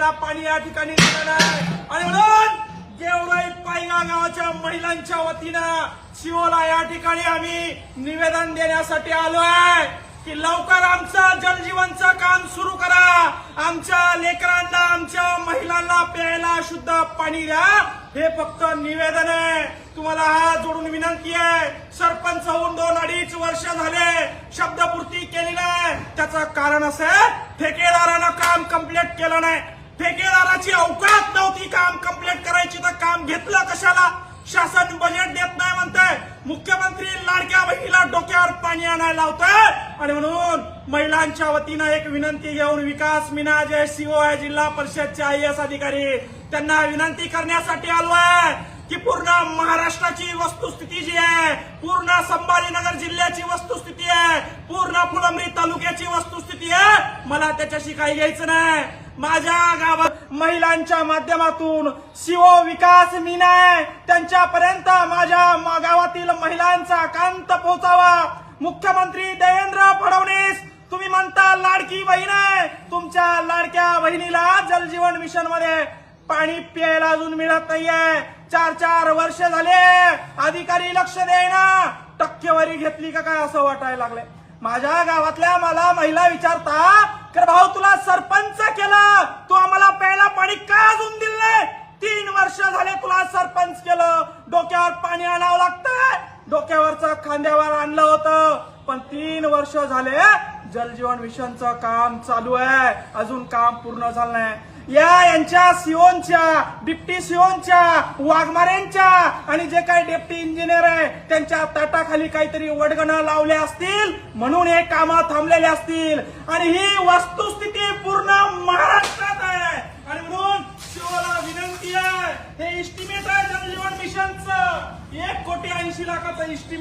प्यायला पाणी या ठिकाणी दिलं नाही। आणि म्हणून गेवराई पायगा गावाच्या महिलांच्या वतीनं शिवोला या ठिकाणी आम्ही निवेदन देण्यासाठी आलो आहे की लवकर आमचं जलजीवनचं काम सुरू करा, आमच्या लेकरांना आमच्या महिलांना प्यायला शुद्ध पाणी द्या। हे फक्त निवेदन आहे, तुम्हाला हात जोडून विनंती आहे। सरपंच होऊन 2-2.5 वर्ष झाले, शब्दपूर्ती केली नाही। त्याचं कारण असं आहे, ठेकेदारानं काम कंप्लीट केलं नाही। ठेकेदाराची अवकात नव्हती काम कंप्लीट करायची, तर काम घेतलं कशाला? शासन बजेट देत नाही म्हणताय, मुख्यमंत्री लाडक्या बहिणीला डोक्यावर पाणी आणायला लावतोय। आणि म्हणून महिलांच्या वतीनं एक विनंती घेऊन विकास मीना जे सीओ आहे जिल्हा परिषदचे IAS अधिकारी, त्यांना विनंती करण्यासाठी आलो आहे की पूर्ण महाराष्ट्राची वस्तुस्थिती जी आहे, पूर्ण संभाजीनगर जिल्ह्याची वस्तुस्थिती आहे, पूर्ण फुलंब्री तालुक्याची वस्तुस्थिती आहे, मला त्याच्याशी काही घ्यायचं नाही। माझ्या गावात महिलांच्या माध्यमातून सीओ विकास मीना आहे, त्यांच्यापर्यंत माझ्या गावातील महिलांचा कांत पोहोचावा। मुख्यमंत्री देवेंद्र फडणवीस, तुम्ही म्हणता लाडकी बहीण आहे, तुमच्या लाडक्या बहिणीला जलजीवन मिशन मध्ये पाणी प्यायला अजून मिळत नाहीये। 4-4 वर्ष झाले, अधिकारी लक्ष देईना, टक्केवारी घेतली का काय असं वाटायला लागले। माझ्या गावातल्या मला महिला विचारता, तर भाऊ तुला सरपंच केलं, तू आम्हाला प्यायला पाणी का अजून दिलं नाही? 3 वर्ष झाले तुला सरपंच केलं, डोक्यावर पाणी आणावं लागतंय। डोक्यावरचं खांद्यावर आणलं होतं, पण 3 वर्ष झाले जलजीवन मिशनचं काम चालू आहे, अजून काम पूर्ण झालं नाही। यांच्या सीओनच्या, डिप्टी सीओनच्या, वाघमारेंच्या आणि जे काही डेप्टी इंजिनियर आहे त्यांच्या ताटाखाली काहीतरी वडगणं लावले असतील, म्हणून हे कामं थांबलेले असतील। आणि ही वस्तुस्थिती पूर्ण महाराष्ट्रात आहे। आणि म्हणून शिवला विनंती आहे, हे इस्टिमेट आहे जलजीवन मिशनचं, 1,80,00,000 इस्टिमेट